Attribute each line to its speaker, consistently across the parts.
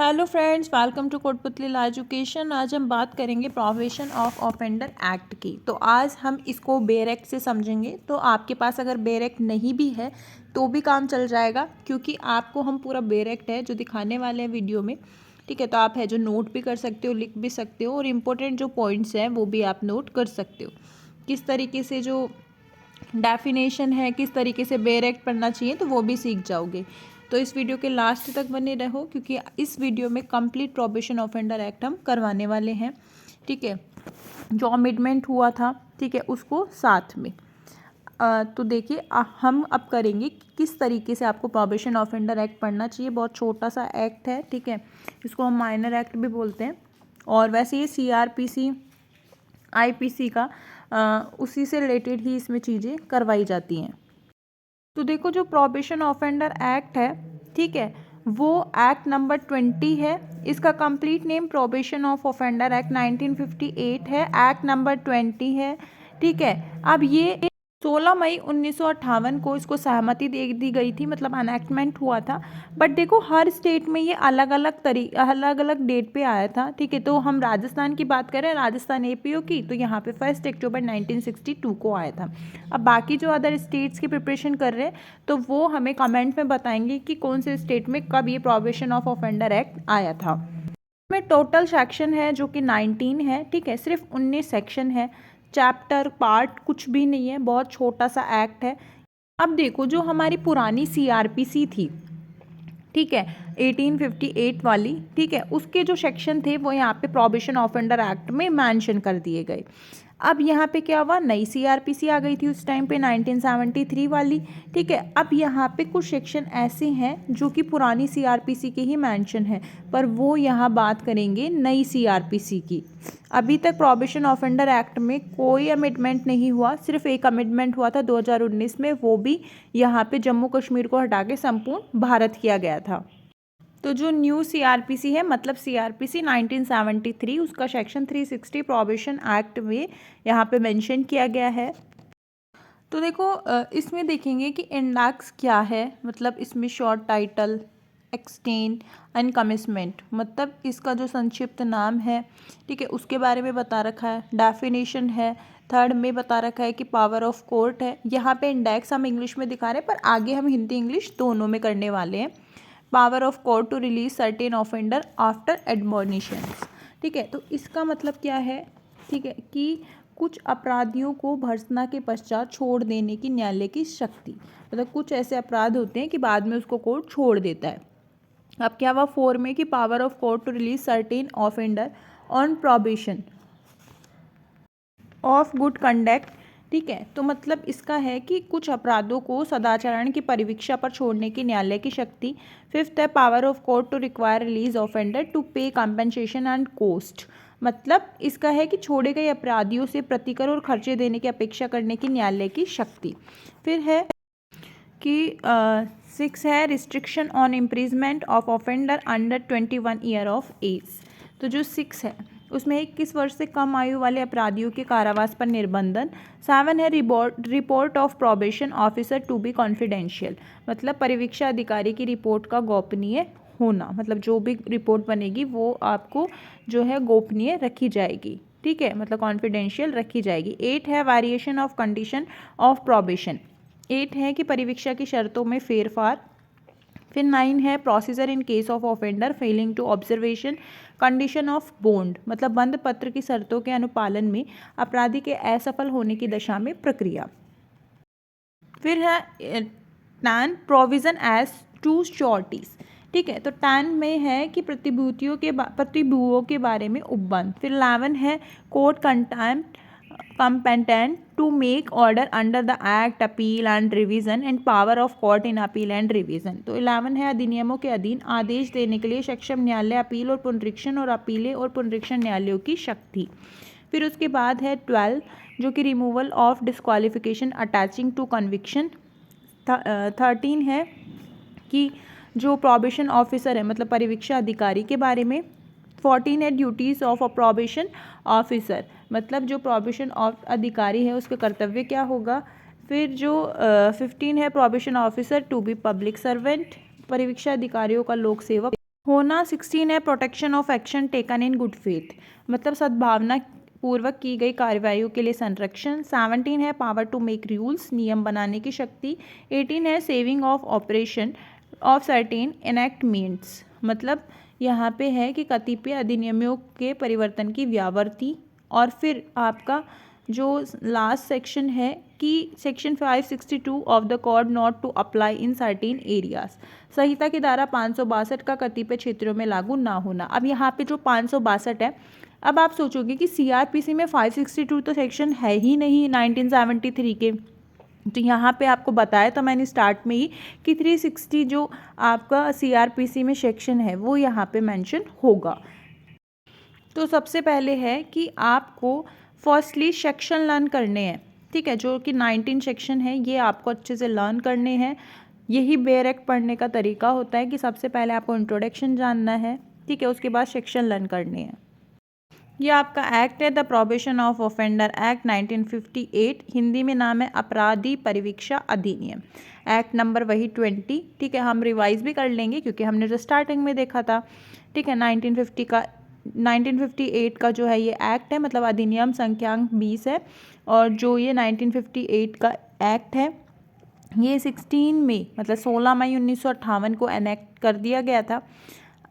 Speaker 1: Hello friends, welcome to Kotputli law education. आज हम बात करेंगे प्रोहिबिशन ऑफ ऑफेंडर एक्ट की। तो आज हम इसको बेयर एक्ट से समझेंगे। तो आपके पास अगर बेयर एक्ट नहीं भी है तो भी काम चल जाएगा, क्योंकि आपको हम पूरा बेयर एक्ट है जो दिखाने वाले हैं वीडियो में। ठीक है, तो आप है जो नोट भी कर सकते हो, लिख भी सकते हो, और इम्पोर्टेंट जो पॉइंट्स हैं वो भी आप नोट कर सकते हो। किस तरीके से जो डेफिनेशन है, किस तरीके से बेयर एक्ट पढ़ना चाहिए, तो वो भी सीख जाओगे। तो इस वीडियो के लास्ट तक बने रहो, क्योंकि इस वीडियो में कंप्लीट प्रोहिबिशन ऑफेंडर एक्ट हम करवाने वाले हैं। ठीक है, जो अमेंडमेंट हुआ था, ठीक है, उसको साथ में तो देखिए हम अब करेंगे कि किस तरीके से आपको प्रोहिबिशन ऑफेंडर एक्ट पढ़ना चाहिए। बहुत छोटा सा एक्ट है, ठीक है, इसको हम माइनर एक्ट भी बोलते हैं। और वैसे ये CRPC IPC का उसी से रिलेटेड ही इसमें चीज़ें करवाई जाती हैं। तो देखो, जो प्रोहिबिशन ऑफेंडर एक्ट है, ठीक है, वो एक्ट नंबर 20 है। इसका complete name prohibition of offender act 1958 है। एक्ट नंबर 20 है, ठीक है। अब ये 16 मई 1958 को इसको सहमति दे दी गई थी, मतलब अनैक्टमेंट हुआ था। बट देखो, हर स्टेट में ये अलग अलग डेट पे आया था। ठीक है, तो हम राजस्थान की बात करें, राजस्थान APO की, तो यहाँ पे 1 अक्टूबर 1962 को आया था। अब बाकी जो अदर स्टेट्स की प्रिपरेशन कर रहे हैं, तो वो हमें कमेंट में बताएंगे कि कौन से स्टेट में कब ये प्रोहिबिशन ऑफ ऑफेंडर एक्ट आया था। में टोटल सेक्शन है जो कि 19 है, ठीक है, सिर्फ 19 सेक्शन है। चैप्टर पार्ट कुछ भी नहीं है, बहुत छोटा सा एक्ट है। अब देखो, जो हमारी पुरानी CRPC थी, ठीक है, 1858 वाली, ठीक है, उसके जो सेक्शन थे वो यहाँ पे प्रोहिबिशन ऑफेंडर एक्ट में मेंशन कर दिए गए। अब यहाँ पे क्या हुआ, नई CRPC आ गई थी उस टाइम पे 1973 वाली, ठीक है। अब यहाँ पे कुछ सेक्शन ऐसे हैं जो कि पुरानी CRPC के ही मेंशन है, पर वो यहाँ बात करेंगे नई CRPC की। अभी तक प्रोहिबिशन ऑफेंडर एक्ट में कोई अमेंडमेंट नहीं हुआ, सिर्फ एक अमेंडमेंट हुआ था 2019 में, वो भी यहाँ पे जम्मू कश्मीर को हटा के संपूर्ण भारत किया गया था। तो जो न्यू CRPC है, मतलब CRPC 1973, उसका सेक्शन 360 प्रोहिबिशन एक्ट में यहाँ पे मेंशन किया गया है। तो देखो, इसमें देखेंगे कि इंडेक्स क्या है, मतलब इसमें शॉर्ट टाइटल, एक्सटेंड, अनकमिसमेंट, मतलब इसका जो संक्षिप्त नाम है, ठीक है, उसके बारे में बता रखा है। डेफिनेशन है, थर्ड में बता रखा है कि पावर ऑफ कोर्ट है। यहाँ पे इंडेक्स हम इंग्लिश में दिखा रहे हैं, पर आगे हम हिंदी इंग्लिश दोनों में करने वाले हैं। Power of court to release certain offender after admonitions, ठीक है। तो इसका मतलब क्या है, ठीक है, कि कुछ अपराधियों को भर्त्सना के पश्चात छोड़ देने की न्यायालय की शक्ति, मतलब कुछ ऐसे अपराध होते हैं कि बाद में उसको कोर्ट छोड़ देता है। अब क्या हुआ 4 में कि power of court to release certain offender on prohibition of good conduct, ठीक है। तो मतलब इसका है कि कुछ अपराधों को सदाचरण की परिवीक्षा पर छोड़ने की न्यायालय की शक्ति। 5th है power of court to require release offender to pay compensation and cost, मतलब इसका है कि छोड़े गए अपराधियों से प्रतिकर और खर्चे देने की अपेक्षा करने की न्यायालय की शक्ति। फिर है कि 6 है restriction on imprisonment of offender under 21 year of age. तो जो 6 है उसमें 21 वर्ष से कम आयु वाले अपराधियों के कारावास पर निर्बंधन। 7 है report of probation officer to be confidential, मतलब परिवीक्षा अधिकारी की रिपोर्ट का गोपनीय होना, मतलब जो भी रिपोर्ट बनेगी वो आपको जो है गोपनीय रखी जाएगी, ठीक है, मतलब कॉन्फिडेंशियल रखी जाएगी। 8 है variation of condition of probation. 8 है कि परिवीक्षा की शर्तों में फेरफार। फिर 9 है procedure in case of offender failing to observation condition of bond, मतलब बंद पत्र की शर्तों के अनुपालन में अपराधी के असफल होने की दशा में प्रक्रिया। फिर है 10 प्रोविजन एज टू श्योरिटीज, ठीक है। तो 10 में है कि प्रतिभूओं के बारे में उपबंध। फिर 11 है court competent to make order under the act appeal and revision and power of court in appeal and revision। तो 11 है अधिनियमों के अधीन आदेश देने के लिए सक्षम न्यायालय, अपील और पुनरीक्षण और अपीले और पुनरीक्षण न्यायालयों की शक्ति। फिर उसके बाद है 12 जो कि removal of disqualification attaching to conviction. 13 है कि जो प्रोबेशन ऑफिसर है, मतलब परिवीक्षा अधिकारी के बारे में। 14 है duties of a probation officer, मतलब जो प्रोबेशन अधिकारी है उसके कर्तव्य क्या होगा। फिर जो 15 है probation officer to be public servant, परिवीक्षा अधिकारियों का लोक सेवक। होना 16 है protection of action taken in good faith, मतलब सद्भावना पूर्वक की गई कार्रवाइयों के लिए संरक्षण। 17 है पावर टू मेक रूल्स, नियम बनाने की शक्ति। 18 है saving of operation of certain enactments, मतलब यहाँ पे है कि कतिपय अधिनियमों के परिवर्तन की व्यावर्ती। और फिर आपका जो लास्ट सेक्शन है कि section 562 of the code not to apply in certain areas, संहिता की धारा 562 का कतिपय क्षेत्रों में लागू ना होना। अब यहाँ पे जो 562 है, अब आप सोचोगे कि सीआरपीसी में 562 तो सेक्शन है ही नहीं 1973 के, तो यहाँ पे आपको बताया था मैंने स्टार्ट में ही कि 360 जो आपका सीआरपीसी में सेक्शन है वो यहाँ पे मेंशन होगा। तो सबसे पहले है कि आपको फर्स्टली सेक्शन लर्न करने हैं, ठीक है, जो कि 19 सेक्शन है ये आपको अच्छे से लर्न करने हैं। यही बेयर एक्ट पढ़ने का तरीका होता है कि सबसे पहले आपको इंट्रोडक्शन जानना है, ठीक है, उसके बाद सेक्शन लर्न करने हैं। ये आपका एक्ट है the prohibition of offender act 1958, Hindi में नाम है अपराधी परिवीक्षा अधिनियम। एक्ट नंबर वही 20, ठीक है, हम रिवाइज भी कर लेंगे क्योंकि हमने जो स्टार्टिंग में देखा था, ठीक है। 1958 का जो है ये एक्ट है, मतलब अधिनियम संख्यांक 20 है। और जो ये 1958 का एक्ट है ये 16 मई मतलब 16 मई 1958 को एनेक्ट कर दिया गया था।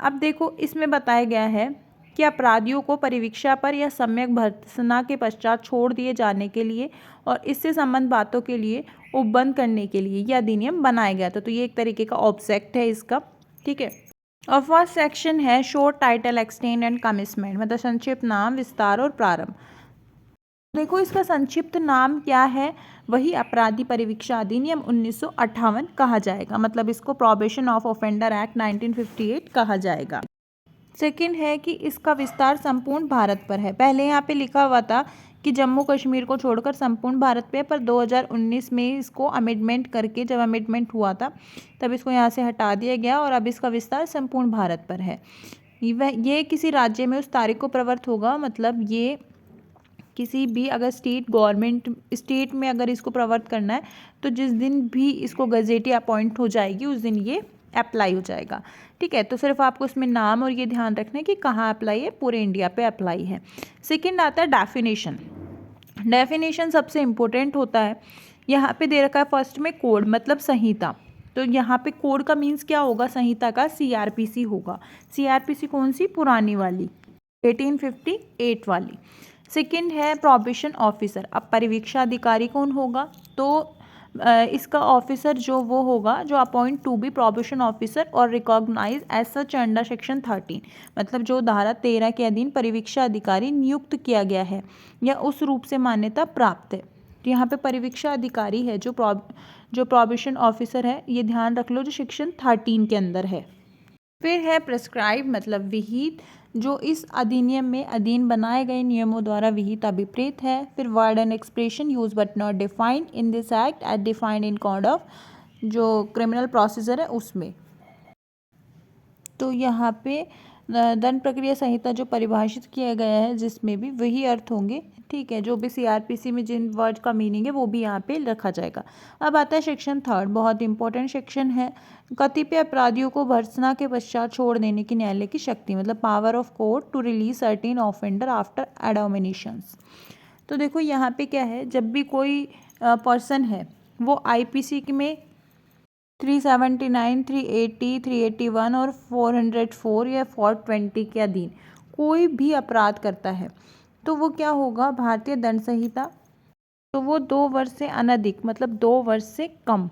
Speaker 1: अब देखो इसमें बताया गया है कि अपराधियों को परिवीक्षा पर या सम्यक भर्त्सना के पश्चात छोड़ दिए जाने के लिए और इससे संबंध बातों के लिए उपबंध करने के लिए यह अधिनियम बनाया गया था। तो ये एक तरीके का ऑब्जेक्ट है इसका, ठीक है। और फर्स्ट सेक्शन है short title extend and commitment, मतलब संक्षिप्त नाम, विस्तार और प्रारंभ। देखो इसका संक्षिप्त नाम क्या है, वही अपराधी परिवीक्षा अधिनियम 1958 कहा जाएगा, मतलब इसको प्रोहिबिशन ऑफ ऑफेंडर एक्ट 1958 कहा जाएगा। सेकंड है कि इसका विस्तार संपूर्ण भारत पर है। पहले यहाँ पे लिखा हुआ था कि जम्मू कश्मीर को छोड़कर संपूर्ण भारत पे, पर 2019 में इसको अमेंडमेंट करके, जब अमेंडमेंट हुआ था तब इसको यहाँ से हटा दिया गया और अब इसका विस्तार संपूर्ण भारत पर है। ये किसी राज्य में उस तारीख को प्रवर्त होगा, मतलब ये किसी भी अगर स्टेट में अगर इसको प्रवर्त करना है तो जिस दिन भी इसको गजेटी अपॉइंट हो जाएगी उस दिन ये अप्लाई हो जाएगा, ठीक है। तो सिर्फ आपको उसमें नाम और ये ध्यान रखना है कि कहाँ अप्लाई है, पूरे इंडिया पे अप्लाई है। सेकंड आता है डेफिनेशन। डेफिनेशन सबसे इम्पोर्टेंट होता है। यहाँ पे दे रखा है फर्स्ट में कोड, मतलब संहिता। तो यहाँ पे कोड का मीन्स क्या होगा, संहिता का सीआरपीसी होगा। सीआरपीसी कौन सी, पुरानी वाली 1858 वाली। सेकंड है प्रोहिबिशन ऑफिसर। अब परिवीक्षा अधिकारी कौन होगा, तो इसका ऑफिसर जो वो होगा जो appoint to be prohibition officer और recognise as such under section 13, मतलब जो धारा 13 के अधीन परिवीक्षा अधिकारी नियुक्त किया गया है या उस रूप से मान्यता प्राप्त है। तो यहाँ पे परिवीक्षा अधिकारी है जो प्रोहिबिशन ऑफिसर है, ये ध्यान रख लो, जो सेक्शन 13 के अंदर है। फिर है प्रेस्क्राइब, मतलब विहित, जो इस अधिनियम में अधीन बनाए गए नियमों द्वारा विहित अभिप्रेत है। फिर word and expression use but not defined in this act as defined in code of जो क्रिमिनल प्रोसीजर है उसमें। तो यहाँ पे दंड प्रक्रिया संहिता जो परिभाषित किया गया है जिसमें भी वही अर्थ होंगे, ठीक है। जो भी सीआरपीसी में जिन वर्ड का मीनिंग है वो भी यहाँ पे रखा जाएगा। अब आता है सेक्शन 3, बहुत इंपॉर्टेंट सेक्शन है। कतिपय अपराधियों को भर्त्सना के पश्चात छोड़ देने की न्यायालय की शक्ति, मतलब power of court to release certain offender after admonitions. तो देखो यहाँ पे क्या है, जब भी कोई पर्सन है वो आईपीसी में 379, 380, 381 और 404 या 420 के अधीन कोई भी अपराध करता है तो वो क्या होगा, भारतीय दंड संहिता, तो वो 2 वर्ष से अनधिक, मतलब 2 वर्ष से कम,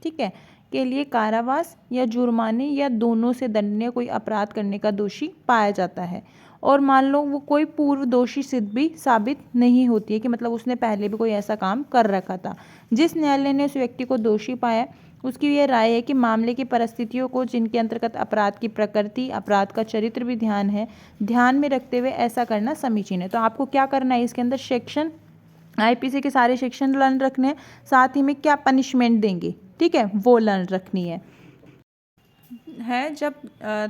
Speaker 1: ठीक है, के लिए कारावास या जुर्माने या दोनों से दंडनीय कोई अपराध करने का दोषी पाया जाता है। और मान लो वो कोई पूर्व दोषी सिद्ध भी साबित नहीं होती है कि मतलब उसने पहले भी कोई ऐसा काम कर रखा था। जिस न्यायालय ने उस व्यक्ति को दोषी पाया उसकी यह राय है कि मामले की परिस्थितियों को, जिनके अंतर्गत अपराध की प्रकृति, अपराध का चरित्र भी ध्यान में रखते हुए ऐसा करना समीचीन है। तो आपको क्या करना है, इसके अंदर सेक्शन आईपीसी के सारे सेक्शन लर्न रखने हैं, साथ ही में क्या पनिशमेंट देंगे, ठीक है, वो लर्न रखनी है। है जब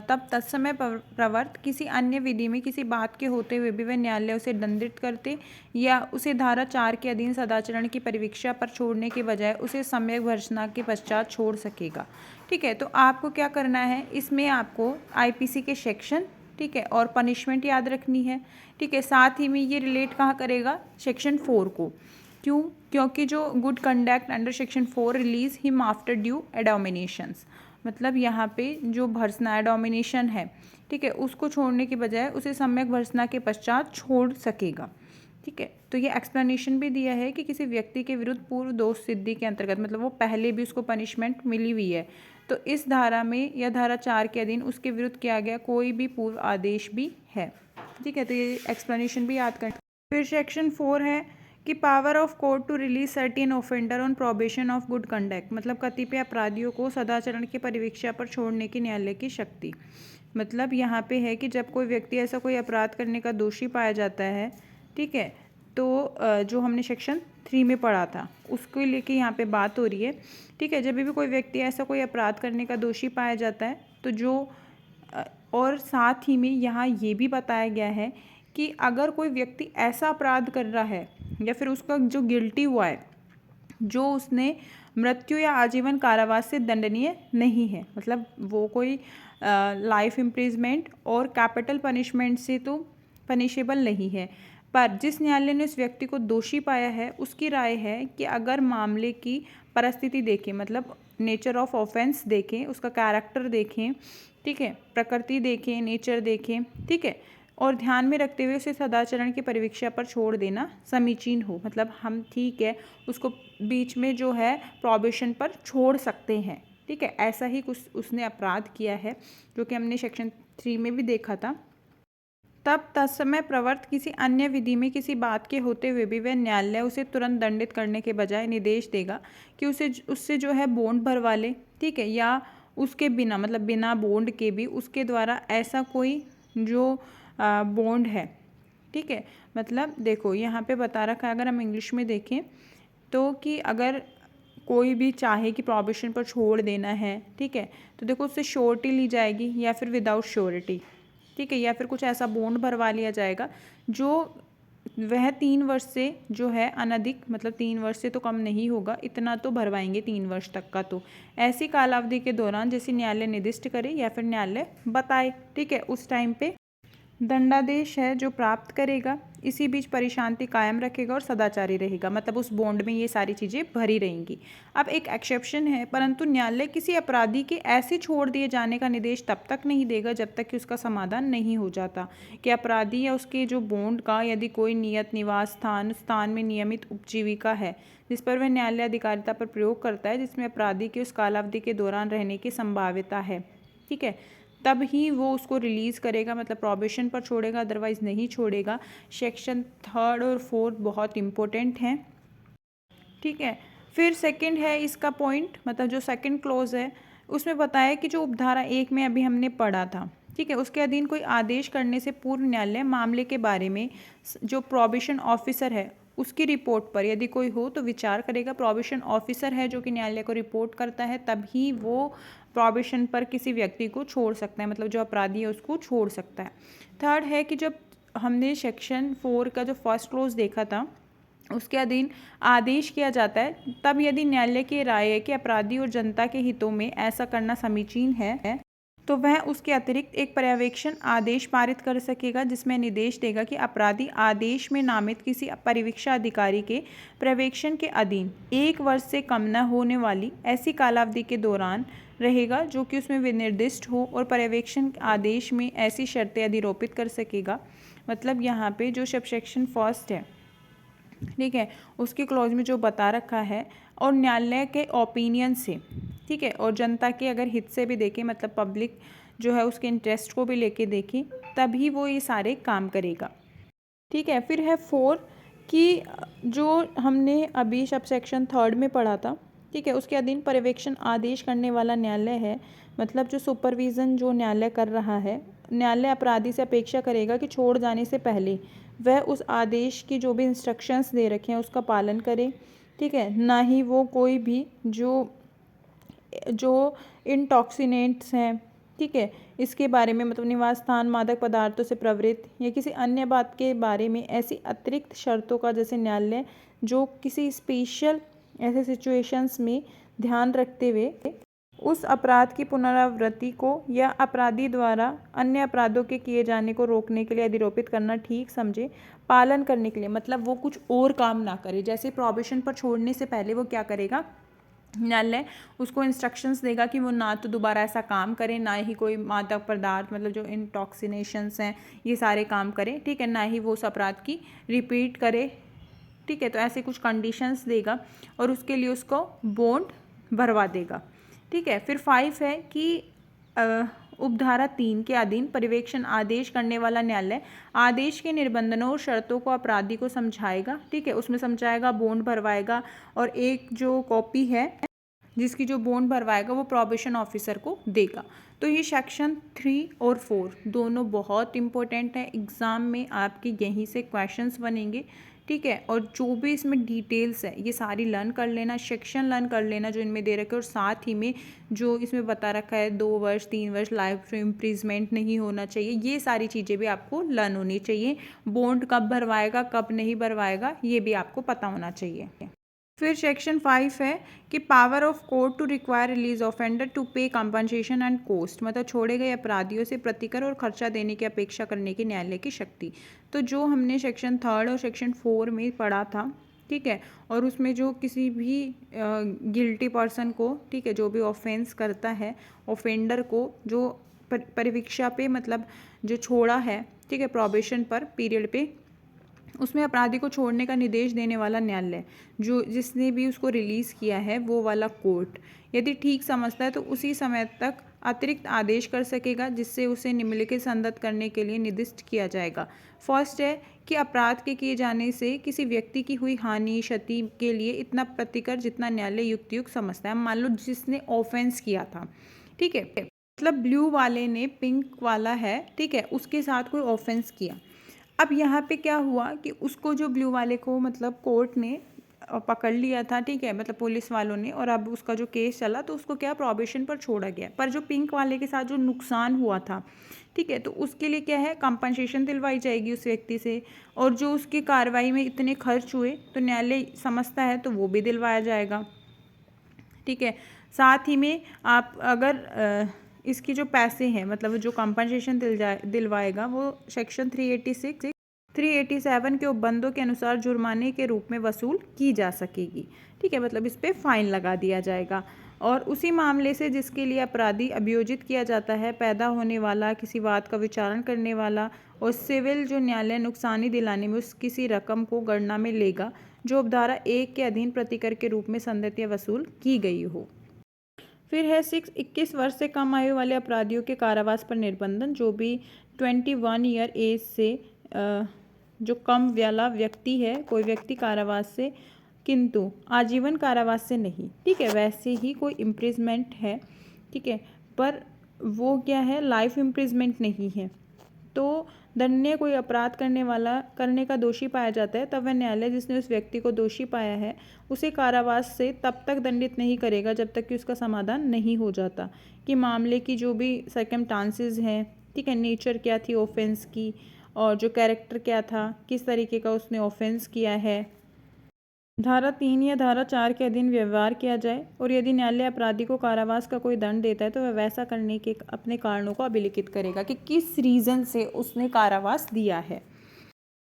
Speaker 1: तब तत्समय प्रवर्त किसी अन्य विधि में किसी बात के होते हुए भी वह न्यायालय उसे दंडित करते या उसे धारा 4 के अधीन सदाचरण की परिवीक्षा पर छोड़ने के बजाय उसे सम्यक भर्त्सना के पश्चात छोड़ सकेगा। ठीक है, तो आपको क्या करना है, इसमें आपको आईपीसी के सेक्शन, ठीक है, और पनिशमेंट याद रखनी है। ठीक है, साथ ही में ये रिलेट कहाँ करेगा, सेक्शन 4 को। क्यों, क्योंकि जो good conduct under section 4 release him after due admonitions, मतलब यहाँ पे जो भर्त्सना एडोमिनेशन है, ठीक है, उसको छोड़ने के बजाय उसे सम्यक भर्त्सना के पश्चात छोड़ सकेगा। ठीक है, तो ये एक्सप्लेनेशन भी दिया है कि किसी व्यक्ति के विरुद्ध पूर्व दोष सिद्धि के अंतर्गत, मतलब वो पहले भी उसको पनिशमेंट मिली हुई है, तो इस धारा में या धारा 4 के अधीन उसके विरुद्ध किया गया कोई भी पूर्व आदेश भी है। ठीक है, तो ये एक्सप्लेनेशन भी याद करें। फिर सेक्शन 4 है कि power of court to release certain offender on probation of good conduct, मतलब कतिपय अपराधियों को सदाचरण की परिवीक्षा पर छोड़ने की न्यायालय की शक्ति। मतलब यहाँ पे है कि जब कोई व्यक्ति ऐसा कोई अपराध करने का दोषी पाया जाता है, ठीक है, तो जो हमने सेक्शन 3 में पढ़ा था उसको लेके यहाँ पे बात हो रही है। ठीक है, जब भी कोई व्यक्ति ऐसा कोई अपराध करने का दोषी पाया जाता है तो और साथ ही में यहाँ ये भी बताया गया है कि अगर कोई व्यक्ति ऐसा अपराध कर रहा है या फिर उसका जो गिल्टी हुआ है, जो उसने मृत्यु या आजीवन कारावास से दंडनीय नहीं है, मतलब वो कोई लाइफ इम्प्रिजमेंट और कैपिटल पनिशमेंट से तो पनिशेबल नहीं है, पर जिस न्यायालय ने उस व्यक्ति को दोषी पाया है उसकी राय है कि अगर मामले की परिस्थिति देखें, मतलब नेचर ऑफ ऑफेंस देखें, उसका कैरेक्टर देखें, ठीक है, प्रकृति देखें, नेचर देखें, ठीक है, और ध्यान में रखते हुए उसे सदाचरण की परिवीक्षा पर छोड़ देना समीचीन हो, मतलब हम ठीक है उसको बीच में जो है प्रोबेशन पर छोड़ सकते हैं। ठीक है, ऐसा ही कुछ उसने अपराध किया है जो कि हमने सेक्शन 3 में भी देखा था। तब तत्समय प्रवर्त किसी अन्य विधि में किसी बात के होते हुए भी वह न्यायालय उसे तुरंत दंडित करने के बजाय निर्देश देगा कि उससे जो है बॉन्ड भरवा ले। ठीक है, या उसके बिना, मतलब बिना बॉन्ड के भी उसके द्वारा ऐसा कोई जो बॉन्ड है, ठीक है, मतलब देखो यहाँ पे बता रखा है, अगर हम इंग्लिश में देखें तो कि अगर कोई भी चाहे कि प्रोबेशन पर छोड़ देना है, ठीक है, तो देखो उससे श्योरिटी ली जाएगी या फिर विदाउट श्योरिटी, ठीक है, या फिर कुछ ऐसा बॉन्ड भरवा लिया जाएगा जो वह 3 वर्ष से जो है अनधिक, मतलब 3 वर्ष से तो कम नहीं होगा, इतना तो भरवाएंगे 3 वर्ष तक का, तो ऐसी कालावधि के दौरान जैसे न्यायालय निर्दिष्ट करे या फिर न्यायालय बताए, ठीक है, उस टाइम पे दंडादेश है जो प्राप्त करेगा, इसी बीच परिशांति कायम रखेगा और सदाचारी रहेगा, मतलब उस बॉन्ड में ये सारी चीज़ें भरी रहेंगी। अब एक एक्सेप्शन है, परंतु न्यायालय किसी अपराधी के ऐसे छोड़ दिए जाने का निर्देश तब तक नहीं देगा जब तक कि उसका समाधान नहीं हो जाता कि अपराधी या उसके जो बॉन्ड का यदि कोई नियत निवास स्थान में नियमित उपजीविका है जिस पर वह न्यायालय अधिकारिता पर प्रयोग करता है, जिसमें अपराधी के उस कालावधि के दौरान रहने की संभाव्यता है, ठीक है, तब ही वो उसको रिलीज़ करेगा, मतलब प्रोबेशन पर छोड़ेगा, अदरवाइज़ नहीं छोड़ेगा। सेक्शन 3 और 4 बहुत इंपॉर्टेंट हैं। ठीक है, फिर सेकंड है इसका पॉइंट, मतलब जो सेकंड क्लॉज है उसमें बताया कि जो उपधारा 1 में अभी हमने पढ़ा था, ठीक है, उसके अधीन कोई आदेश करने से पूर्व न्यायालय मामले के बारे में जो प्रोबेशन ऑफिसर है उसकी रिपोर्ट पर यदि कोई हो तो विचार करेगा। प्रोबेशन ऑफिसर है जो कि न्यायालय को रिपोर्ट करता है, तभी वो प्रोबेशन पर किसी व्यक्ति को छोड़ सकता है, मतलब जो अपराधी है उसको छोड़ सकता है। थर्ड है कि जब हमने सेक्शन 4 का जो फर्स्ट क्लोज देखा था उसके अधीन आदेश किया जाता है, तब यदि न्यायालय की राय है कि अपराधी और जनता के हितों में ऐसा करना समीचीन है तो वह उसके अतिरिक्त एक पर्यवेक्षण आदेश पारित कर सकेगा जिसमें निर्देश देगा कि अपराधी आदेश में नामित किसी परिवीक्षा अधिकारी के पर्यवेक्षण के अधीन 1 वर्ष से कम न होने वाली ऐसी कालावधि के दौरान रहेगा जो कि उसमें विनिर्दिष्ट हो और पर्यवेक्षण आदेश में ऐसी शर्तें अधिरोपित कर सकेगा। मतलब यहाँ पे जो सबसेक्शन फर्स्ट है, ठीक है, उसके क्लॉज में जो बता रखा है और न्यायालय के ओपिनियन से, ठीक है, और जनता के अगर हित से भी देखें, मतलब पब्लिक जो है उसके इंटरेस्ट को भी लेके देखें, तभी वो ये सारे काम करेगा। ठीक है, फिर है 4 कि जो हमने अभी सबसेक्शन 3 में पढ़ा था, ठीक है, उसके अधीन पर्यवेक्षण आदेश करने वाला न्यायालय है, मतलब जो सुपरविज़न जो न्यायालय कर रहा है, न्यायालय अपराधी से अपेक्षा करेगा कि छोड़ जाने से पहले वह उस आदेश की जो भी इंस्ट्रक्शंस दे रखे हैं उसका पालन करे, ठीक है, ना ही वो कोई भी जो इंटॉक्सिनेंट्स हैं, ठीक है, इसके बारे में मतलब निवास स्थान, मादक पदार्थों से प्रवृत्त या किसी अन्य बात के बारे में ऐसी अतिरिक्त शर्तों का जैसे न्यायालय जो किसी स्पेशल ऐसे सिचुएशंस में ध्यान रखते हुए उस अपराध की पुनरावृत्ति को या अपराधी द्वारा अन्य अपराधों के किए जाने को रोकने के लिए अधिरोपित करना ठीक समझे, पालन करने के लिए, मतलब वो कुछ और काम ना करे। जैसे प्रोबेशन पर छोड़ने से पहले वो क्या करेगा, न्यायालय उसको इंस्ट्रक्शंस देगा कि वो ना तो दोबारा ऐसा काम करे, ना ही कोई मादक पदार्थ मतलब जो इंटॉक्सिनेशंस हैं ये सारे काम करे, ठीक है, ना ही वो उस अपराध की रिपीट करे, ठीक है। तो ऐसे कुछ कंडीशंस देगा और उसके लिए उसको बॉन्ड भरवा देगा, ठीक है। फिर 5 है कि उपधारा 3 के अधीन पर्यवेक्षण आदेश करने वाला न्यायालय आदेश के निबंधनों और शर्तों को अपराधी को समझाएगा, ठीक है, उसमें समझाएगा, बॉन्ड भरवाएगा और एक जो कॉपी है जिसकी जो बॉन्ड भरवाएगा वो प्रोबेशन ऑफिसर को देगा। तो ये सेक्शन 3 और 4 दोनों बहुत इंपॉर्टेंट है, एग्ज़ाम में आपके यहीं से क्वेश्चंस बनेंगे, ठीक है। और जो भी इसमें डिटेल्स है ये सारी लर्न कर लेना, सेक्शन लर्न कर लेना जो इनमें दे रखे और साथ ही में जो इसमें बता रखा है 2 वर्ष 3 वर्ष लाइफ इम्प्रिजमेंट नहीं होना चाहिए, ये सारी चीज़ें भी आपको लर्न होनी चाहिए। बॉन्ड कब भरवाएगा कब नहीं भरवाएगा ये भी आपको पता होना चाहिए। फिर सेक्शन 5 है कि power of court to require release offender to pay compensation and cost, मतलब छोड़े गए अपराधियों से प्रतिकर और खर्चा देने की अपेक्षा करने की न्यायालय की शक्ति। तो जो हमने सेक्शन 3 और सेक्शन 4 में पढ़ा था, ठीक है, और उसमें जो किसी भी गिल्टी पर्सन को, ठीक है, जो भी ऑफेंस करता है ऑफेंडर को जो परिवीक्षा पे मतलब जो छोड़ा है, ठीक है, प्रोबेशन पर पीरियड पे, उसमें अपराधी को छोड़ने का निर्देश देने वाला न्यायालय जो जिसने भी उसको रिलीज़ किया है वो वाला कोर्ट यदि ठीक समझता है तो उसी समय तक अतिरिक्त आदेश कर सकेगा जिससे उसे निम्नलिखित संदत करने के लिए निर्दिष्ट किया जाएगा। फर्स्ट है कि अपराध के किए जाने से किसी व्यक्ति की हुई हानि क्षति के लिए इतना प्रतिकर जितना न्यायालय युक्त समझता है। मान लो जिसने ऑफेंस किया था, ठीक है, मतलब ब्लू वाले ने पिंक वाला है, ठीक है, उसके साथ कोई ऑफेंस किया। अब यहाँ पे क्या हुआ कि उसको जो ब्लू वाले को मतलब कोर्ट ने पकड़ लिया था, ठीक है, मतलब पुलिस वालों ने, और अब उसका जो केस चला तो उसको क्या प्रोबेशन पर छोड़ा गया। पर जो पिंक वाले के साथ जो नुकसान हुआ था, ठीक है, तो उसके लिए क्या है कंपनसेशन दिलवाई जाएगी उस व्यक्ति से, और जो उसकी कार्रवाई में इतने खर्च हुए तो न्यायालय समझता है तो वो भी दिलवाया जाएगा, ठीक है। साथ ही में आप अगर इसकी जो पैसे हैं मतलब जो कंपनसेशन दिलवाएगा वो सेक्शन 386 387 के उपबंधों के अनुसार जुर्माने के रूप में वसूल की जा सकेगी, ठीक है, मतलब इस पर फाइन लगा दिया जाएगा। और उसी मामले से जिसके लिए अपराधी अभियोजित किया जाता है पैदा होने वाला किसी बात का विचारण करने वाला और सिविल जो न्यायालय नुकसानी दिलाने में उस किसी रकम को गणना में लेगा जो उपधारा 1 के अधीन प्रतिकर के रूप में संदित या वसूल की गई हो। फिर है 21 वर्ष से कम आयु वाले अपराधियों के कारावास पर निर्बंधन। जो भी 21 ईयर एज से जो कम वाला व्यक्ति है कोई व्यक्ति कारावास से, किंतु आजीवन कारावास से नहीं, ठीक है, वैसे ही कोई इम्प्रिजमेंट है, ठीक है, पर वो क्या है लाइफ इम्प्रिजमेंट नहीं है। तो दंडनीय कोई अपराध करने का दोषी पाया जाता है तब वह न्यायालय जिसने उस व्यक्ति को दोषी पाया है उसे कारावास से तब तक दंडित नहीं करेगा जब तक कि उसका समाधान नहीं हो जाता कि मामले की जो भी सर्कमस्टांसेस हैं, ठीक है, नेचर क्या थी ऑफेंस की और जो कैरेक्टर क्या था, किस तरीके का उसने ऑफेंस किया है, धारा 3 या धारा 4 के अधीन व्यवहार किया जाए, और यदि न्यायालय अपराधी को कारावास का कोई दंड देता है तो वह वैसा करने के अपने कारणों को अभिलिखित करेगा कि किस रीज़न से उसने कारावास दिया है।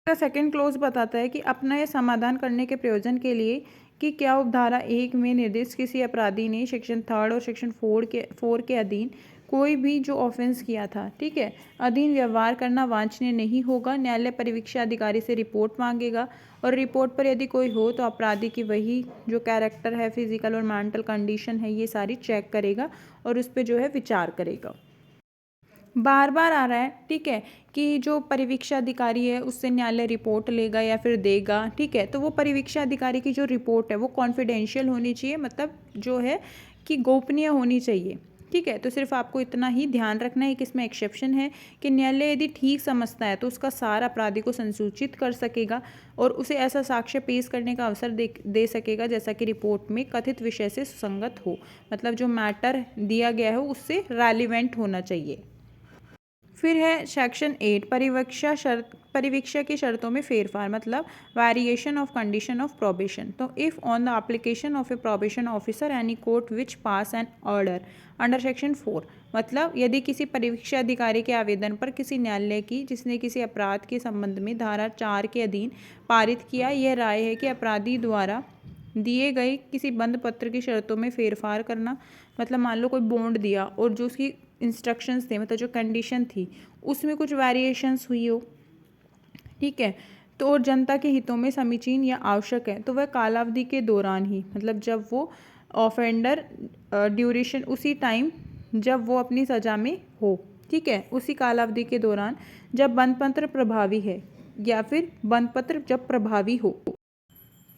Speaker 1: सेकंड क्लोज बताता है कि अपना यह समाधान करने के प्रयोजन के लिए कि क्या उपधारा 1 में निर्दिष्ट किसी अपराधी ने सेक्शन 3 और सेक्शन 4 के अधीन कोई भी जो ऑफेंस किया था, ठीक है, अधीन व्यवहार करना वांछनीय नहीं होगा। न्यायालय परिवीक्षा अधिकारी से रिपोर्ट मांगेगा और रिपोर्ट पर यदि कोई हो तो अपराधी की वही जो कैरेक्टर है, फिजिकल और मेंटल कंडीशन है, ये सारी चेक करेगा और उस पर जो है विचार करेगा। बार बार आ रहा है, ठीक है, कि जो परिवीक्षा अधिकारी है उससे न्यायालय रिपोर्ट लेगा या फिर देगा, ठीक है, तो वो परिवीक्षा अधिकारी की जो रिपोर्ट है वो कॉन्फिडेंशियल होनी चाहिए, मतलब जो है कि गोपनीय होनी चाहिए, ठीक है, तो सिर्फ आपको इतना ही ध्यान रखना है कि इसमें एक्सेप्शन है कि न्यायालय यदि ठीक समझता है तो उसका सार अपराधी को संसूचित कर सकेगा और उसे ऐसा साक्ष्य पेश करने का अवसर दे सकेगा जैसा कि रिपोर्ट में कथित विषय से सुसंगत हो, मतलब जो मैटर दिया गया है उससे रेलिवेंट होना चाहिए। फिर है सेक्शन 8 परिवीक्षा की शर्तों में फेरफार, मतलब variation of condition of probation. तो if on the application of a probation officer any court which pass an order under section 4, मतलब यदि किसी परिवीक्षा अधिकारी के आवेदन पर किसी न्यायालय की जिसने किसी अपराध के संबंध में धारा 4 के अधीन पारित किया यह राय है कि अपराधी द्वारा दिए गए किसी बंद पत्र की शर्तों में फेरफार करना, मतलब मान लो कोई बॉन्ड दिया और जो उसकी इंस्ट्रक्शंस थे, मतलब जो कंडीशन थी उसमें कुछ वेरिएशंस हुई हो, ठीक है, तो और जनता के हितों में समीचीन या आवश्यक है तो वह कालावधि के दौरान ही, मतलब जब वो ऑफेंडर ड्यूरेशन उसी टाइम जब वो अपनी सज़ा में हो, ठीक है, उसी कालावधि के दौरान जब बंद पत्र प्रभावी है या फिर बंद पत्र जब प्रभावी हो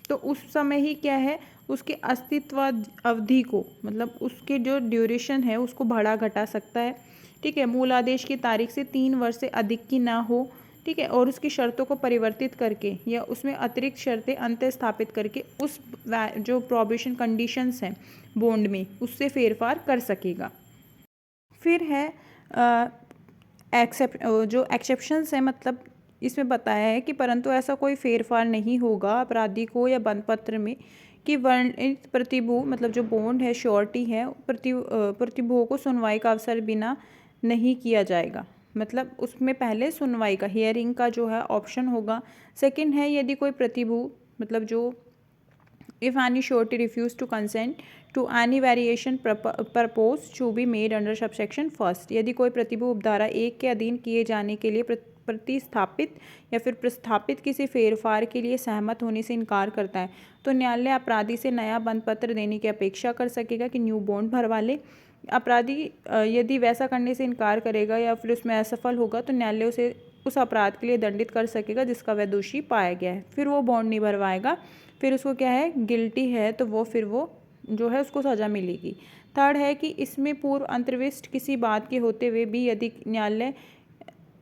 Speaker 1: तो उस समय ही क्या है उसके अस्तित्व अवधि को, मतलब उसके जो ड्यूरेशन है उसको बढ़ा घटा सकता है, ठीक है, मूल आदेश की तारीख से 3 वर्ष से अधिक की ना हो, ठीक है, और उसकी शर्तों को परिवर्तित करके या उसमें अतिरिक्त शर्तें अंत्य स्थापित करके उस जो प्रोबेशन कंडीशंस हैं बॉन्ड में उससे फेरफार कर सकेगा। फिर है जो एक्सेप्शंस है, मतलब इसमें बताया है कि परंतु ऐसा कोई फेरफार नहीं होगा अपराधी को या बंद पत्र में कि वर्णित प्रतिभू, मतलब जो बॉन्ड है श्योरिटी है प्रतिभूओं को सुनवाई का अवसर बिना नहीं किया जाएगा, मतलब उसमें पहले सुनवाई का हियरिंग का जो है ऑप्शन होगा। सेकंड है यदि कोई प्रतिभू, मतलब जो if any surety refuse to consent to any variation proposed to be made under subsection first, यदि कोई प्रतिभू उपधारा 1 के अधीन किए जाने के लिए प्रतिस्थापित या फिर प्रस्थापित किसी फेरफार के लिए सहमत होने से इनकार करता है तो न्यायालय अपराधी से नया बंद पत्र देने की अपेक्षा कर सकेगा कि न्यू बॉन्ड भरवा ले। अपराधी यदि वैसा करने से इनकार करेगा या फिर उसमें असफल होगा तो न्यायालय उसे उस अपराध के लिए दंडित कर सकेगा जिसका वह दोषी पाया गया है, फिर वो बॉन्ड नहीं भरवाएगा, फिर उसको क्या है गिल्टी है तो वो फिर वो जो है उसको सज़ा मिलेगी। थर्ड है कि इसमें पूर्व अंतर्विष्ट किसी बात के होते हुए भी यदि न्यायालय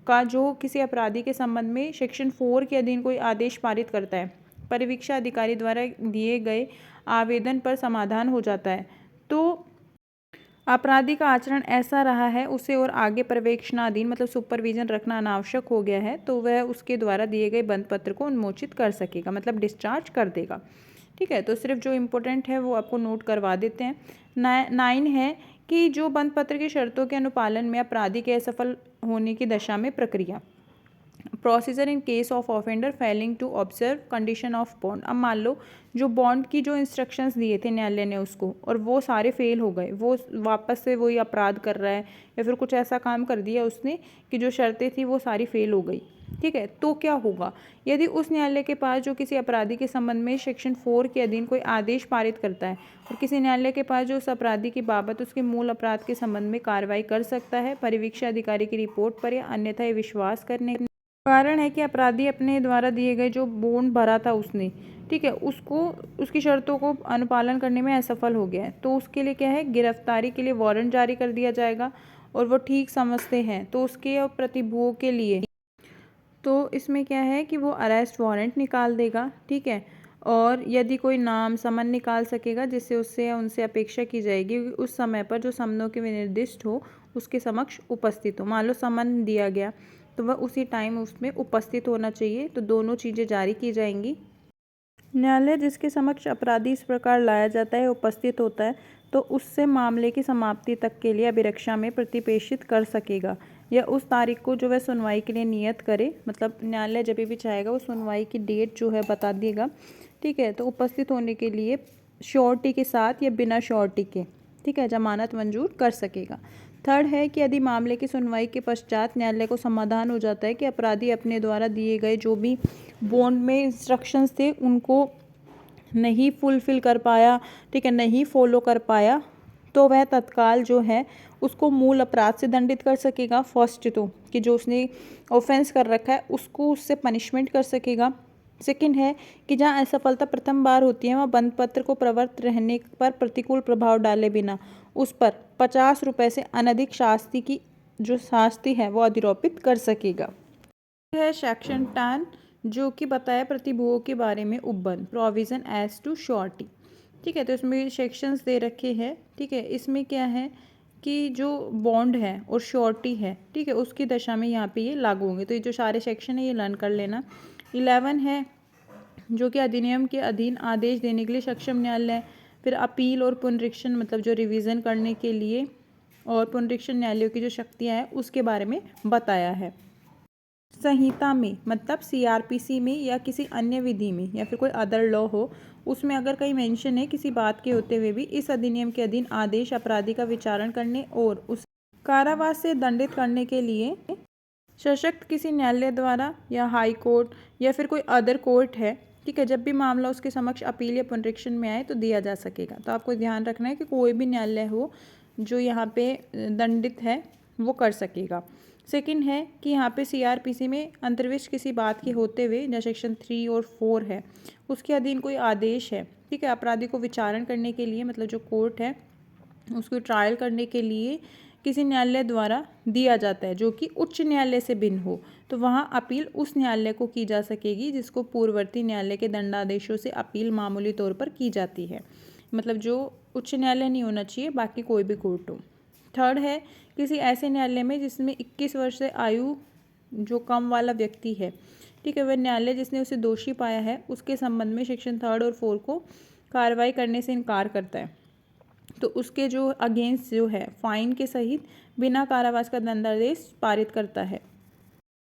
Speaker 1: का जो किसी अपराधी के संबंध में सेक्शन 4 के अधीन कोई आदेश पारित करता है परिवीक्षा अधिकारी द्वारा दिए गए आवेदन पर समाधान हो जाता है तो अपराधी का आचरण ऐसा रहा है उसे और आगे पर्यवेक्षणाधीन, मतलब सुपरविजन रखना अनावश्यक हो गया है तो वह उसके द्वारा दिए गए बंद पत्र को उन्मोचित कर सकेगा, मतलब डिस्चार्ज कर देगा, ठीक है। तो सिर्फ जो इम्पोर्टेंट है वो आपको नोट करवा देते हैं। 9 है कि जो बंद पत्र की शर्तों के अनुपालन में अपराधी के असफल होने की दशा में प्रक्रिया, procedure in case of offender failing to observe condition of bond. अब मान लो जो बॉन्ड की जो इंस्ट्रक्शंस दिए थे न्यायालय ने उसको और वो सारे फेल हो गए, वो वापस से वही अपराध कर रहा है या फिर कुछ ऐसा काम कर दिया उसने कि जो शर्तें थी वो सारी फेल हो गई, ठीक है, तो क्या होगा यदि उस न्यायालय के पास जो किसी अपराधी के संबंध में सेक्शन 4 के अधीन कोई आदेश पारित करता है और किसी न्यायालय के पास जो उस अपराधी की बाबत उसके मूल अपराध के संबंध में कार्रवाई कर सकता है परिवीक्षा अधिकारी की रिपोर्ट पर या अन्यथा ये विश्वास करने कारण है कि अपराधी अपने द्वारा दिए गए जो बॉन्ड भरा था उसने, ठीक है, उसको उसकी शर्तों को अनुपालन करने में असफल हो गया है तो उसके लिए क्या है गिरफ्तारी के लिए वारंट जारी कर दिया जाएगा और वो ठीक समझते हैं तो उसके और प्रतिभूओं के लिए तो इसमें क्या है कि वो अरेस्ट वारंट निकाल देगा, ठीक है, और यदि कोई नाम समन निकाल सकेगा जिससे उससे या उनसे अपेक्षा की जाएगी उस समय पर जो समनों के विनिर्दिष्ट हो उसके समक्ष उपस्थित हो। मान लो समन दिया गया तो वह उसी टाइम उसमें उपस्थित होना चाहिए, तो दोनों चीज़ें जारी की जाएंगी। न्यायालय जिसके समक्ष अपराधी इस प्रकार लाया जाता है उपस्थित होता है तो उससे मामले की समाप्ति तक के लिए अभिरक्षा में प्रतिपेक्षित कर सकेगा या उस तारीख को जो वह सुनवाई के लिए नियत करे, मतलब न्यायालय जब भी चाहेगा वो सुनवाई की डेट जो है बता देगा, ठीक है, तो उपस्थित होने के लिए श्योरिटी के साथ या बिना श्योरिटी के, ठीक है, जमानत मंजूर कर सकेगा। थर्ड है कि यदि मामले की सुनवाई के पश्चात न्यायालय को समाधान हो जाता है कि अपराधी अपने द्वारा दिए गए जो भी बॉन्ड में इंस्ट्रक्शंस थे उनको नहीं फुलफिल कर पाया, ठीक है, नहीं फॉलो कर पाया तो वह तत्काल जो है उसको मूल अपराध से दंडित कर सकेगा। फर्स्ट तो कि जो उसने ऑफेंस कर रखा है उसको उससे पनिशमेंट कर सकेगा, सेकंड है कि जहाँ असफलता प्रथम बार होती है वहाँ बंद पत्र को प्रवृत्त रहने पर प्रतिकूल प्रभाव डाले बिना उस पर 50 रुपये से अनधिक शास्ति की जो शास्ति है वो अधिरोपित कर सकेगा। है सेक्शन 10 जो कि बताया प्रतिभूओं के बारे में उपबंध प्रोविजन एज टू श्योरिटी। ठीक है, तो इसमें सेक्शंस दे रखे हैं। ठीक है, इसमें क्या है कि जो बॉन्ड है और श्योरिटी है, ठीक है, उसकी दशा में यहाँ पे ये लागू होंगे। तो ये जो सारे सेक्शन है ये लर्न कर लेना। 11 है जो कि अधिनियम के अधीन आदेश देने के लिए सक्षम न्यायालय, फिर अपील और पुनरीक्षण मतलब जो रिवीजन करने के लिए और पुनरीक्षण न्यायालयों की जो शक्तियाँ हैं उसके बारे में बताया है। संहिता में मतलब सीआरपीसी में या किसी अन्य विधि में या फिर कोई अदर लॉ हो उसमें अगर कहीं मेंशन है किसी बात के होते हुए भी इस अधिनियम के अधीन आदेश अपराधी का विचारण करने और उस कारावास से दंडित करने के लिए सशक्त किसी न्यायालय द्वारा या हाई कोर्ट या फिर कोई अदर कोर्ट है, ठीक है, जब भी मामला उसके समक्ष अपील या पुनरीक्षण में आए तो दिया जा सकेगा। तो आपको ध्यान रखना है कि कोई भी न्यायालय हो जो यहाँ पे दंडित है वो कर सकेगा। सेकंड है कि यहाँ पे सीआरपीसी में अंतर्विष्ट किसी बात के होते हुए जहाँ सेक्शन 3 और 4 है उसके अधीन कोई आदेश है, ठीक है, अपराधी को विचारण करने के लिए मतलब जो कोर्ट है उसको ट्रायल करने के लिए किसी न्यायालय द्वारा दिया जाता है जो कि उच्च न्यायालय से भिन्न हो, तो वहाँ अपील उस न्यायालय को की जा सकेगी जिसको पूर्ववर्ती न्यायालय के दंडादेशों से अपील मामूली तौर पर की जाती है। मतलब जो उच्च न्यायालय नहीं होना चाहिए, बाकी कोई भी कोर्ट हो। थर्ड है किसी ऐसे न्यायालय में जिसमें 21 वर्ष से आयु जो कम वाला व्यक्ति है, ठीक है, वह न्यायालय जिसने उसे दोषी पाया है उसके संबंध में सेक्शन 3 और 4 को कार्रवाई करने से इनकार करता है, तो उसके जो अगेंस्ट जो है फाइन के सहित बिना कारावास का दंडादेश पारित करता है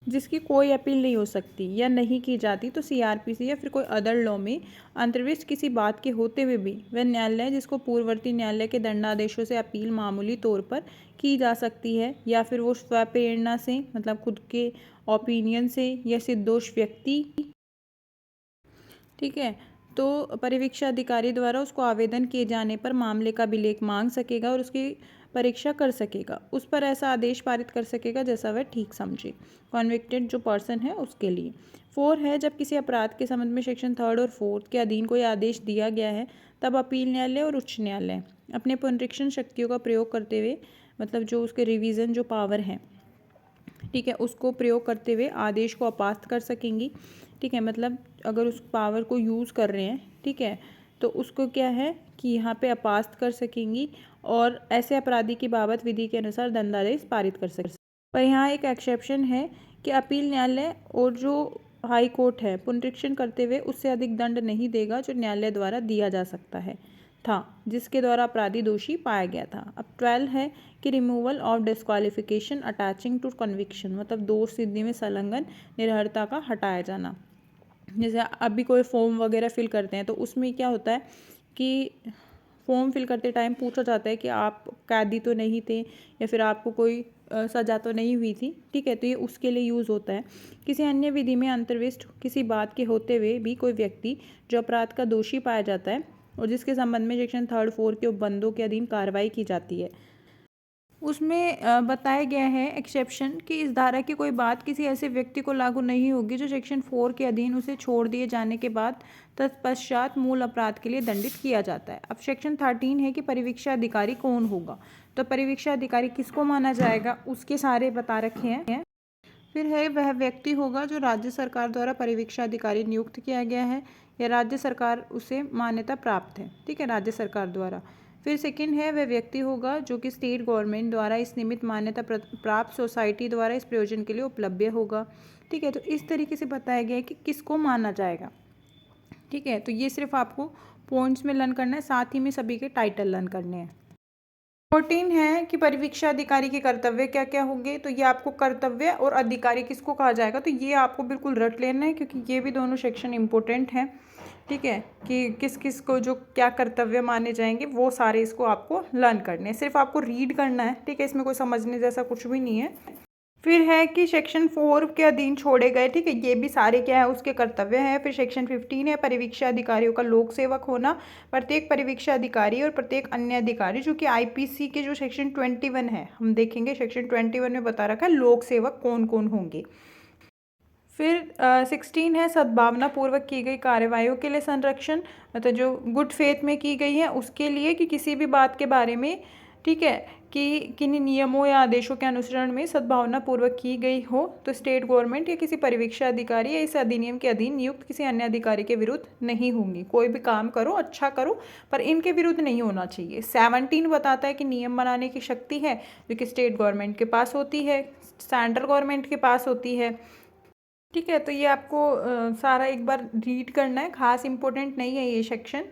Speaker 1: जिसकी कोई अपील नहीं हो सकती या नहीं की जाती। तो सीआरपीसी या फिर कोई अदर लॉ में अंतर्विष्ट किसी बात के होते हुए भी वह न्यायालय जिसको पूर्ववर्ती न्यायालय के दंडादेशों से अपील मामूली तौर पर की जा सकती है या फिर वो स्वप्रेरणा से मतलब खुद के ओपिनियन से या निर्दोष व्यक्ति, ठीक है, तो परिवीक्षा अधिकारी द्वारा उसको आवेदन किए जाने पर मामले का अभिलेख मांग सकेगा और उसकी परीक्षा कर सकेगा, उस पर ऐसा आदेश पारित कर सकेगा जैसा वह ठीक समझे, कॉन्विक्टेड जो पर्सन है उसके लिए। 4 है जब किसी अपराध के संबंध में सेक्शन 3 और 4 के अधीन कोई आदेश दिया गया है तब अपील न्यायालय और उच्च न्यायालय अपने पुनरीक्षण शक्तियों का प्रयोग करते हुए मतलब जो उसके रिवीजन जो पावर है, ठीक है, उसको प्रयोग करते हुए आदेश को अपास्त कर सकेंगी। ठीक है, मतलब अगर उस पावर को यूज़ कर रहे हैं, ठीक है, तो उसको क्या है कि यहाँ पे अपास्त कर सकेंगी और ऐसे अपराधी की बाबत विधि के अनुसार दंडादेश पारित कर सकेंगे। पर यहाँ एक एक्सेप्शन है कि अपील न्यायालय और जो हाई कोर्ट है पुनरीक्षण करते हुए उससे अधिक दंड नहीं देगा जो न्यायालय द्वारा दिया जा सकता है था जिसके द्वारा अपराधी दोषी पाया गया था। अब 12 है कि removal of disqualification attaching to conviction मतलब दोष सिद्धि में संलग्न निर्भरता का हटाया जाना। जैसे अभी कोई फॉर्म वगैरह फिल करते हैं तो उसमें क्या होता है कि फॉर्म फिल करते टाइम पूछा जाता है कि आप कैदी तो नहीं थे या फिर आपको कोई सज़ा तो नहीं हुई थी, ठीक है, तो ये उसके लिए यूज़ होता है। किसी अन्य विधि में अंतर्विष्ट किसी बात के होते हुए भी कोई व्यक्ति जो अपराध का दोषी पाया जाता है और जिसके संबंध में सेक्शन 3, 4 के उपबंधों के अधीन कार्रवाई की जाती है उसमें बताया गया है एक्सेप्शन कि इस धारा की कोई बात किसी ऐसे व्यक्ति को लागू नहीं होगी जो सेक्शन 4 के अधीन उसे छोड़ दिए जाने के बाद तत्पश्चात मूल अपराध के लिए दंडित किया जाता है। अब सेक्शन 13 है कि परिवीक्षा अधिकारी कौन होगा, तो परिवीक्षा अधिकारी किसको माना जाएगा उसके सारे बता रखे हैं। फिर है वह व्यक्ति होगा जो राज्य सरकार द्वारा परिवीक्षा अधिकारी नियुक्त किया गया है या राज्य सरकार उसे मान्यता प्राप्त है, ठीक है, राज्य सरकार द्वारा। फिर सेकंड है वह व्यक्ति होगा जो कि स्टेट गवर्नमेंट द्वारा इस निमित्त मान्यता प्राप्त सोसाइटी द्वारा इस प्रयोजन के लिए उपलब्ध होगा, ठीक है। तो इस तरीके से बताया गया है कि किसको माना जाएगा, ठीक है। तो ये सिर्फ आपको पॉइंट्स में लर्न करना है, साथ ही में सभी के टाइटल लर्न करने हैं। 14 है कि परिवीक्षा अधिकारी के कर्तव्य क्या क्या होंगे, तो ये आपको कर्तव्य और अधिकारी किसको कहा जाएगा तो ये आपको बिल्कुल रट लेना है क्योंकि ये भी दोनों सेक्शन इंपॉर्टेंट हैं, ठीक है, कि किस किस को जो क्या कर्तव्य माने जाएंगे वो सारे इसको आपको लर्न करने हैं, सिर्फ आपको रीड करना है, ठीक है, इसमें कोई समझने जैसा कुछ भी नहीं है। फिर है कि सेक्शन 4 के अधीन छोड़े गए, ठीक है, ये भी सारे क्या है उसके कर्तव्य हैं। फिर सेक्शन 15 है परिवीक्षा अधिकारियों का लोक सेवक होना, प्रत्येक परिवीक्षा अधिकारी और प्रत्येक अन्य अधिकारी जो कि आईपीसी के जो सेक्शन 21 है हम देखेंगे, सेक्शन 21 में बता रखा है लोक सेवक कौन कौन होंगे। फिर 16 है सद्भावना पूर्वक की गई कार्यवाहियों के लिए संरक्षण, मतलब जो गुड फेथ में की गई है उसके लिए, कि किसी भी बात के बारे में, ठीक है, कि किन्हीं नियमों या आदेशों के अनुसरण में सद्भावना पूर्वक की गई हो तो स्टेट गवर्नमेंट या किसी परिवीक्षा अधिकारी या इस अधिनियम के अधीन नियुक्त किसी अन्य अधिकारी के विरुद्ध नहीं होंगी। कोई भी काम करो अच्छा करो पर इनके विरुद्ध नहीं होना चाहिए। 17 बताता है कि नियम बनाने की शक्ति है जो कि स्टेट गवर्नमेंट के पास होती है, सेंट्रल गवर्नमेंट के पास होती है। ठीक है, तो ये आपको सारा एक बार रीड करना है, खास इंपॉर्टेंट नहीं है ये सेक्शन।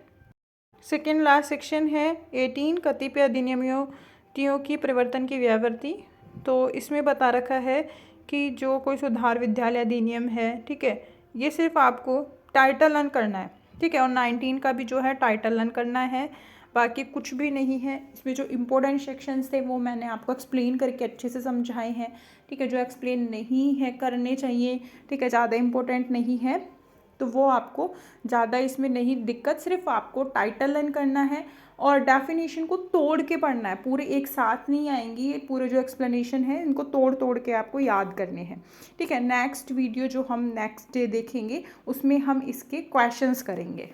Speaker 1: सेकेंड लास्ट सेक्शन है 18 कतिपय अधिनियमों की परिवर्तन की व्यावृत्ति। तो इसमें बता रखा है कि जो कोई सुधार विद्यालय अधिनियम है, ठीक है, ये सिर्फ आपको टाइटल लर्न करना है, ठीक है, और 19 का भी जो है टाइटल लर्न करना है, बाकी कुछ भी नहीं है। इसमें जो इम्पोर्टेंट सेक्शंस थे वो मैंने आपको एक्सप्लेन करके अच्छे से समझाए हैं, ठीक है। जो एक्सप्लेन नहीं है करने चाहिए, ठीक है, ज़्यादा इम्पोर्टेंट नहीं है तो वो आपको ज़्यादा इसमें नहीं दिक्कत, सिर्फ आपको टाइटल लर्न करना है और डेफिनेशन को तोड़ के पढ़ना है, पूरे एक साथ नहीं आएंगी ये पूरे जो एक्सप्लेनेशन है इनको तोड़ तोड़ के आपको याद करने हैं, ठीक है। नेक्स्ट वीडियो जो हम नेक्स्ट डे देखेंगे उसमें हम इसके क्वेश्चंस करेंगे।